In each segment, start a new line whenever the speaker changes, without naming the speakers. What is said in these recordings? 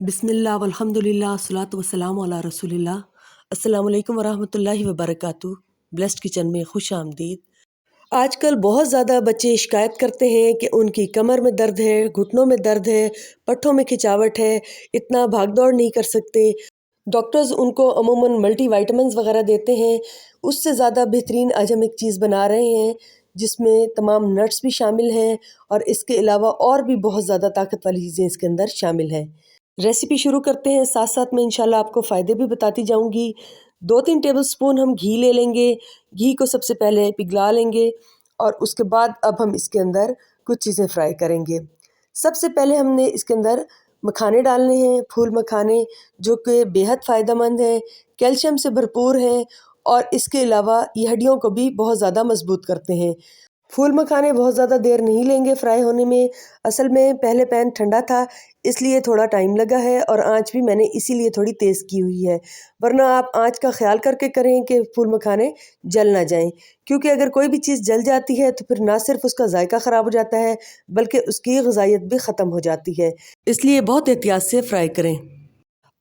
बिस्मिल्लाह वल्हम्दुलिल्लाह अस्सलातु वस्सलामु अला रसूलिल्लाह। अस्सलामु अलैकुम वरहमतुल्लाहि वबरकातुहू। ब्लेस्ड किचन में खुश आमदीद। आजकल बहुत ज़्यादा बच्चे शिकायत करते हैं कि उनकी कमर में दर्द है, घुटनों में दर्द है, पट्ठों में खिंचावट है, इतना भाग दौड़ नहीं कर सकते। डॉक्टर्स उनको अमूमन मल्टीविटामिन्स वगैरह देते हैं। उससे ज़्यादा बेहतरीन आज हम एक चीज़ बना रहे हैं जिसमें तमाम नट्स भी शामिल हैं और इसके अलावा और भी बहुत ज़्यादा ताकत वाली चीज़ें इसके अंदर शामिल हैं। रेसिपी शुरू करते हैं, साथ साथ में इंशाल्लाह आपको फ़ायदे भी बताती जाऊंगी। 2-3 टेबलस्पून हम घी ले लेंगे। घी को सबसे पहले पिघला लेंगे और उसके बाद अब हम इसके अंदर कुछ चीज़ें फ्राई करेंगे। सबसे पहले हमने इसके अंदर मखाने डालने हैं, फूल मखाने, जो कि बेहद फ़ायदेमंद हैं, कैल्शियम से भरपूर हैं और इसके अलावा ये हड्डियों को भी बहुत ज़्यादा मजबूत करते हैं। फूल मखाने बहुत ज़्यादा देर नहीं लेंगे फ्राई होने में। असल में पहले पैन ठंडा था, इसलिए थोड़ा टाइम लगा है और आंच भी मैंने इसीलिए थोड़ी तेज़ की हुई है। वरना आप आंच का ख्याल करके करें कि फूल मखाने जल ना जाएं, क्योंकि अगर कोई भी चीज़ जल जाती है तो फिर ना सिर्फ उसका जायका ख़राब हो जाता है बल्कि उसकी ग़िज़ाइयत भी ख़त्म हो जाती है। इसलिए बहुत एहतियात से फ्राई करें।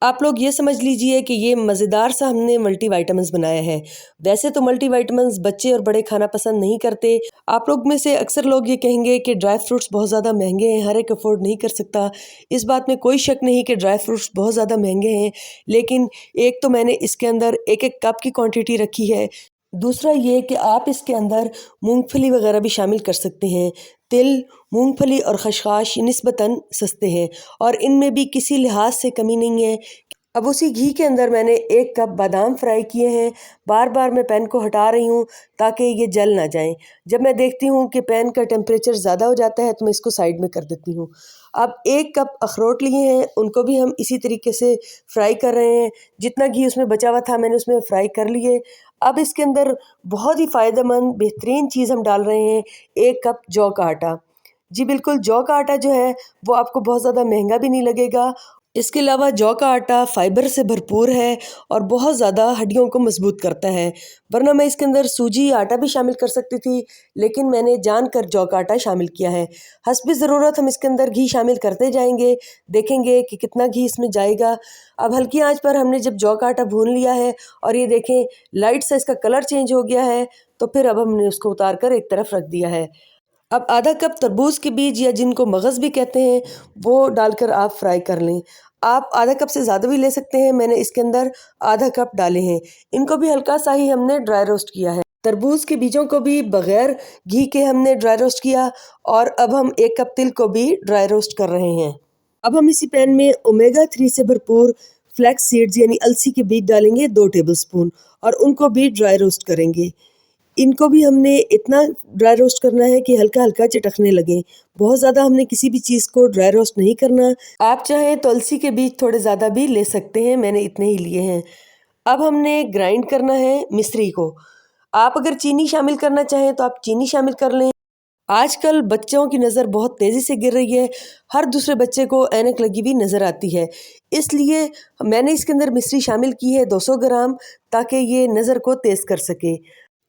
आप लोग ये समझ लीजिए कि ये मज़ेदार सा हमने मल्टीविटामिन्स बनाया है। वैसे तो मल्टीविटामिन्स बच्चे और बड़े खाना पसंद नहीं करते। आप लोग में से अक्सर लोग ये कहेंगे कि ड्राई फ्रूट्स बहुत ज़्यादा महंगे हैं, हर एक अफोर्ड नहीं कर सकता। इस बात में कोई शक नहीं कि ड्राई फ्रूट्स बहुत ज़्यादा महंगे हैं, लेकिन एक तो मैंने इसके अंदर 1-1 कप की क्वांटिटी रखी है। दूसरा ये कि आप इसके अंदर मूंगफली वगैरह भी शामिल कर सकते हैं। तिल, मूंगफली और खशखाश निस्बतन सस्ते हैं और इनमें भी किसी लिहाज से कमी नहीं है। अब उसी घी के अंदर मैंने 1 कप बादाम फ्राई किए हैं। बार बार मैं पैन को हटा रही हूँ ताकि ये जल ना जाएं। जब मैं देखती हूँ कि पैन का टेम्परेचर ज़्यादा हो जाता है तो मैं इसको साइड में कर देती हूँ। अब 1 कप अखरोट लिए हैं, उनको भी हम इसी तरीके से फ्राई कर रहे हैं। जितना घी उसमें बचा हुआ था मैंने उसमें फ्राई कर लिए। अब इसके अंदर बहुत ही फ़ायदेमंद बेहतरीन चीज़ हम डाल रहे हैं, 1 कप जौ का आटा। जी बिल्कुल, जौ का आटा जो है वो आपको बहुत ज़्यादा महंगा भी नहीं लगेगा। इसके अलावा जौ का आटा फाइबर से भरपूर है और बहुत ज़्यादा हड्डियों को मजबूत करता है। वरना मैं इसके अंदर सूजी आटा भी शामिल कर सकती थी, लेकिन मैंने जानकर जौ का आटा शामिल किया है। हस्बे ज़रूरत हम इसके अंदर घी शामिल करते जाएंगे, देखेंगे कि कितना घी इसमें जाएगा। अब हल्की आंच पर हमने जब जौ का आटा भून लिया है और ये देखें लाइट सा इसका कलर चेंज हो गया है, तो फिर अब हमने उसको उतार कर एक तरफ रख दिया है। अब आधा कप तरबूज के बीज या जिनको मगज़ भी कहते हैं वो डालकर आप फ्राई कर लें। आप आधा कप से ज़्यादा भी ले सकते हैं, मैंने इसके अंदर आधा कप डाले हैं। इनको भी हल्का सा ही हमने ड्राई रोस्ट किया है। तरबूज के बीजों को भी बग़ैर घी के हमने ड्राई रोस्ट किया और अब हम 1 कप तिल को भी ड्राई रोस्ट कर रहे हैं। अब हम इसी पैन में ओमेगा 3 से भरपूर फ्लैक्स सीड्स यानी अलसी के बीज डालेंगे 2 टेबलस्पून और उनको भी ड्राई रोस्ट करेंगे। इनको भी हमने इतना ड्राई रोस्ट करना है कि हल्का हल्का चटकने लगे। बहुत ज़्यादा हमने किसी भी चीज़ को ड्राई रोस्ट नहीं करना। आप चाहें तो अलसी के बीज थोड़े ज़्यादा भी ले सकते हैं, मैंने इतने ही लिए हैं। अब हमने ग्राइंड करना है मिश्री को। आप अगर चीनी शामिल करना चाहें तो आप चीनी शामिल कर लें। आजकल बच्चों की नज़र बहुत तेज़ी से गिर रही है, हर दूसरे बच्चे को ऐनक लगी हुई नज़र आती है। इसलिए मैंने इसके अंदर मिश्री शामिल की है 200 ग्राम, ताकि ये नज़र को तेज़ कर सके।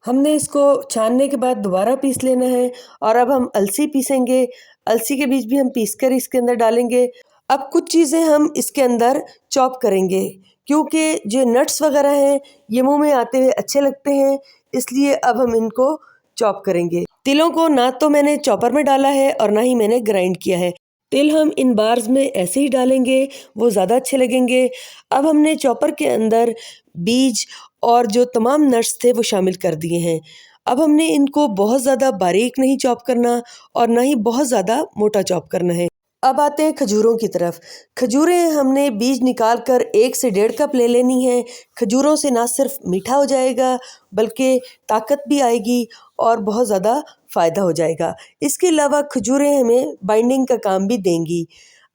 हमने इसको छानने के बाद दोबारा पीस लेना है और अब हम अलसी पीसेंगे। अलसी के बीज भी हम पीस कर इसके अंदर डालेंगे। अब कुछ चीज़ें हम इसके अंदर चॉप करेंगे, क्योंकि जो नट्स वगैरह हैं ये मुंह में आते हुए अच्छे लगते हैं, इसलिए अब हम इनको चॉप करेंगे। तिलों को ना तो मैंने चॉपर में डाला है और ना ही मैंने ग्राइंड किया है। तिल हम इन बार्स में ऐसे ही डालेंगे, वो ज़्यादा अच्छे लगेंगे। अब हमने चॉपर के अंदर बीज और जो तमाम नट्स थे वो शामिल कर दिए हैं। अब हमने इनको बहुत ज़्यादा बारीक नहीं चॉप करना और ना ही बहुत ज़्यादा मोटा चॉप करना है। अब आते हैं खजूरों की तरफ। खजूरें हमने बीज निकाल कर 1 से 1.5 कप ले लेनी है। खजूरों से ना सिर्फ मीठा हो जाएगा बल्कि ताकत भी आएगी और बहुत ज़्यादा फ़ायदा हो जाएगा। इसके अलावा खजूरें हमें बाइंडिंग का काम भी देंगी।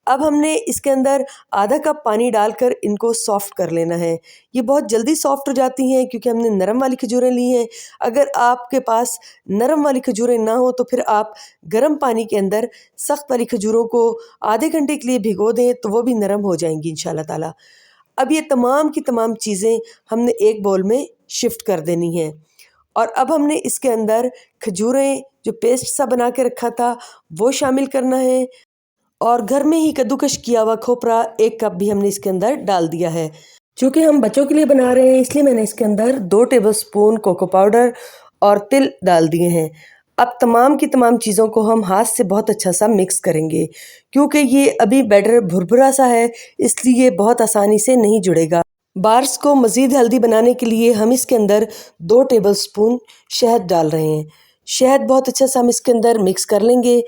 अब हमने इसके अंदर आधा कप पानी डालकर इनको सॉफ्ट कर लेना है। ये बहुत जल्दी सॉफ्ट हो जाती हैं क्योंकि हमने नरम वाली खजूरें ली हैं। अगर आपके पास नरम वाली खजूरें ना हो तो फिर आप गर्म पानी के अंदर सख्त वाली खजूरों को आधे घंटे के लिए भिगो दें तो वो भी नरम हो जाएंगी इंशाल्लाह ताला। अब ये तमाम की तमाम चीज़ें हमने एक बाउल में शिफ्ट कर देनी हैं और अब हमने इसके अंदर खजूरें जो पेस्ट सा बना के रखा था वो शामिल करना है और घर में ही कद्दूकश किया हुआ खोपरा 1 कप भी हमने इसके अंदर डाल दिया है। चूँकि हम बच्चों के लिए बना रहे हैं इसलिए मैंने इसके अंदर 2 टेबलस्पून कोको पाउडर और तिल डाल दिए हैं। अब तमाम की तमाम चीज़ों को हम हाथ से बहुत अच्छा सा मिक्स करेंगे, क्योंकि ये अभी बैटर भुरभुरा सा है इसलिए बहुत आसानी से नहीं जुड़ेगा। बार्स को मज़ीद हेल्दी बनाने के लिए हम इसके अंदर 2 टेबलस्पून शहद डाल रहे हैं। शहद बहुत अच्छा सा हम इसके अंदर मिक्स कर लेंगे।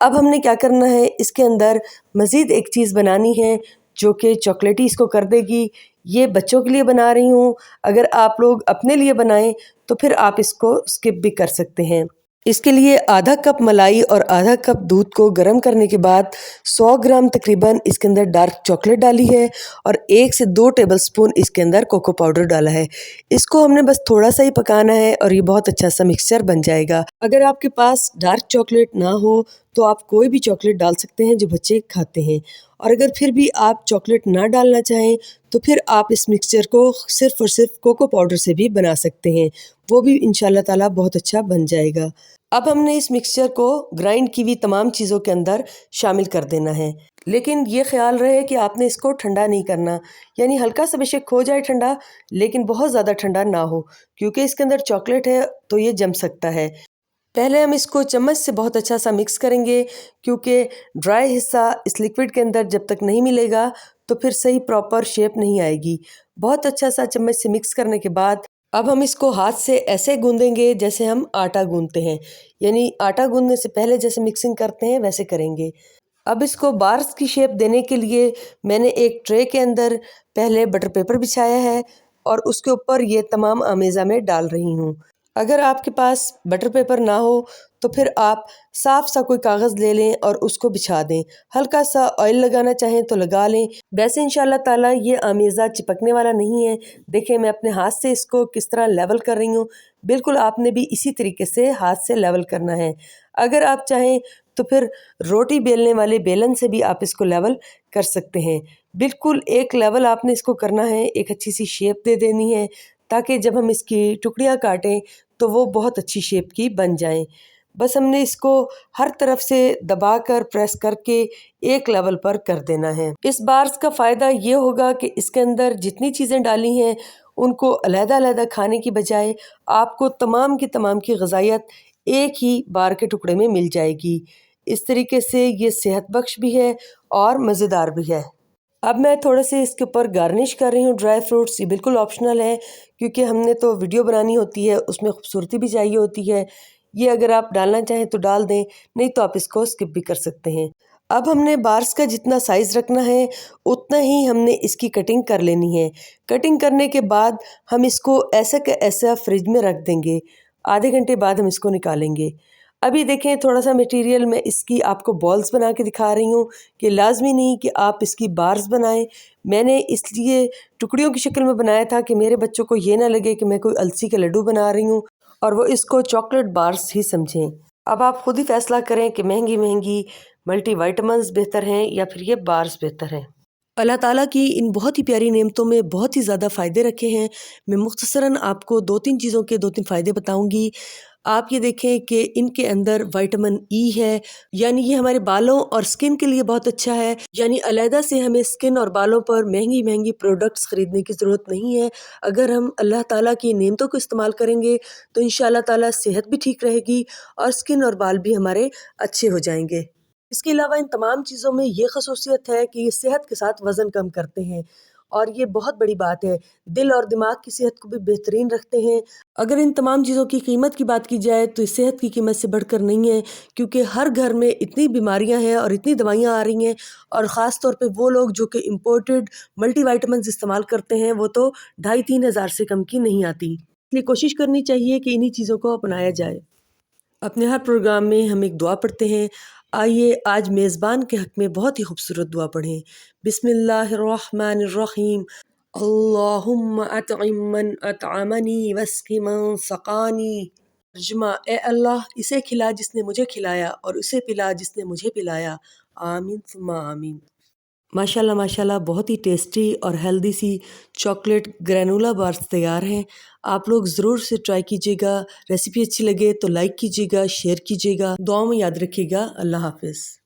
अब हमने क्या करना है, इसके अंदर मज़ीद एक चीज़ बनानी है जो कि चॉकलेटी इसको कर देगी। ये बच्चों के लिए बना रही हूँ, अगर आप लोग अपने लिए बनाएं तो फिर आप इसको स्किप भी कर सकते हैं। इसके लिए आधा कप मलाई और आधा कप दूध को गर्म करने के बाद 100 ग्राम तकरीबन इसके अंदर डार्क चॉकलेट डाली है और 1 से 2 टेबलस्पून इसके अंदर कोको पाउडर डाला है। इसको हमने बस थोड़ा सा ही पकाना है और ये बहुत अच्छा सा मिक्सचर बन जाएगा। अगर आपके पास डार्क चॉकलेट ना हो तो आप कोई भी चॉकलेट डाल सकते हैं जो बच्चे खाते हैं, और अगर फिर भी आप चॉकलेट ना डालना चाहें तो फिर आप इस मिक्सचर को सिर्फ़ और सिर्फ कोको पाउडर से भी बना सकते हैं, वो भी इंशाल्लाह ताला बहुत अच्छा बन जाएगा। अब हमने इस मिक्सचर को ग्राइंड की हुई तमाम चीज़ों के अंदर शामिल कर देना है, लेकिन ये ख्याल रहे कि आपने इसको ठंडा नहीं करना, यानी हल्का सा बेशक हो जाए ठंडा लेकिन बहुत ज़्यादा ठंडा ना हो, क्योंकि इसके अंदर चॉकलेट है तो ये जम सकता है। पहले हम इसको चम्मच से बहुत अच्छा सा मिक्स करेंगे, क्योंकि ड्राई हिस्सा इस लिक्विड के अंदर जब तक नहीं मिलेगा तो फिर सही प्रॉपर शेप नहीं आएगी। बहुत अच्छा सा चम्मच से मिक्स करने के बाद अब हम इसको हाथ से ऐसे गूंदेंगे जैसे हम आटा गूंदते हैं, यानी आटा गूंदने से पहले जैसे मिक्सिंग करते हैं वैसे करेंगे। अब इसको बार्स की शेप देने के लिए मैंने एक ट्रे के अंदर पहले बटर पेपर बिछाया है और उसके ऊपर ये तमाम आमेज़ा में डाल रही हूँ। अगर आपके पास बटर पेपर ना हो तो फिर आप साफ सा कोई कागज़ ले लें और उसको बिछा दें। हल्का सा ऑयल लगाना चाहें तो लगा लें। वैसे इंशाल्लाह ताला ये आमेज़ा चिपकने वाला नहीं है। देखें मैं अपने हाथ से इसको किस तरह लेवल कर रही हूँ, बिल्कुल आपने भी इसी तरीके से हाथ से लेवल करना है। अगर आप चाहें तो फिर रोटी बेलने वाले बेलन से भी आप इसको लेवल कर सकते हैं। बिल्कुल एक लेवल आपने इसको करना है, एक अच्छी सी शेप दे देनी है ताकि जब हम इसकी टुकड़ियाँ काटें तो वो बहुत अच्छी शेप की बन जाएं। बस हमने इसको हर तरफ से दबाकर प्रेस करके एक लेवल पर कर देना है। इस बार्स का फ़ायदा ये होगा कि इसके अंदर जितनी चीज़ें डाली हैं उनको अलग-अलग खाने की बजाय आपको तमाम की ग़िज़ाइयत एक ही बार के टुकड़े में मिल जाएगी। इस तरीके से ये सेहत बख्श भी है और मज़ेदार भी है। अब मैं थोड़े से इसके ऊपर गार्निश कर रही हूँ ड्राई फ्रूट्स। ये बिल्कुल ऑप्शनल है, क्योंकि हमने तो वीडियो बनानी होती है, उसमें खूबसूरती भी चाहिए होती है। ये अगर आप डालना चाहें तो डाल दें, नहीं तो आप इसको स्किप भी कर सकते हैं। अब हमने बार्स का जितना साइज़ रखना है उतना ही हमने इसकी कटिंग कर लेनी है। कटिंग करने के बाद हम इसको ऐसा का ऐसा फ्रिज में रख देंगे। आधे घंटे बाद हम इसको निकालेंगे। अभी देखें थोड़ा सा मटेरियल मैं इसकी आपको बॉल्स बना के दिखा रही हूँ कि लाजमी नहीं कि आप इसकी बार्स बनाएं। मैंने इसलिए टुकड़ियों की शक्ल में बनाया था कि मेरे बच्चों को ये ना लगे कि मैं कोई अलसी के लड्डू बना रही हूँ और वो इसको चॉकलेट बार्स ही समझें। अब आप खुद ही फैसला करें कि महंगी महंगी मल्टीविटामिन्स बेहतर हैं या फिर ये बार्स बेहतर हैं। अल्लाह ताला की इन बहुत ही प्यारी नेमतों में बहुत ही ज़्यादा फ़ायदे रखे हैं। मैं मुख्तसरन आपको 2-3 चीज़ों के 2-3 फ़ायदे बताऊंगी। आप ये देखें कि इनके अंदर विटामिन ई है, यानी ये हमारे बालों और स्किन के लिए बहुत अच्छा है। यानी अलहदा से हमें स्किन और बालों पर महंगी महंगी प्रोडक्ट्स ख़रीदने की ज़रूरत नहीं है। अगर हम अल्लाह ताला की नेमतों को इस्तेमाल करेंगे तो इंशाअल्लाह ताला सेहत भी ठीक रहेगी और स्किन और बाल भी हमारे अच्छे हो जाएंगे। इसके अलावा इन तमाम चीज़ों में ये ख़सूसियत है कि ये सेहत के साथ वज़न कम करते हैं और ये बहुत बड़ी बात है। दिल और दिमाग की सेहत को भी बेहतरीन रखते हैं। अगर इन तमाम चीज़ों की कीमत की बात की जाए तो इस सेहत की कीमत से बढ़कर नहीं है, क्योंकि हर घर में इतनी बीमारियां हैं और इतनी दवाइयां आ रही हैं, और ख़ास तौर पे वो लोग जो कि इम्पोर्टेड मल्टीविटामिन्स इस्तेमाल करते हैं वो तो 2,500-3 हज़ार से कम की नहीं आती। इसलिए कोशिश करनी चाहिए कि इन्हीं चीज़ों को अपनाया जाए। अपने हर प्रोग्राम में हम एक दुआ पढ़ते हैं। आइए आज मेज़बान के हक़ में बहुत ही खूबसूरत दुआ पढ़ें। बिस्मिल्लाहिर्रहमानिर्रहीम। अल्लाहुम्मा अतइम मन अतअमनी वस्क़ि मन सक़ानी। तर्जुमा, ए अल्लाह इसे खिला जिसने मुझे खिलाया और उसे पिला जिसने मुझे पिलाया। आमीन सुम्मा आमीन। माशाल्लाह माशाल्लाह बहुत ही टेस्टी और हेल्दी सी चॉकलेट ग्रैनोला बार्स तैयार हैं। आप लोग ज़रूर से ट्राई कीजिएगा। रेसिपी अच्छी लगे तो लाइक कीजिएगा, शेयर कीजिएगा। दुआ में याद रखिएगा। अल्लाह हाफ़िज़।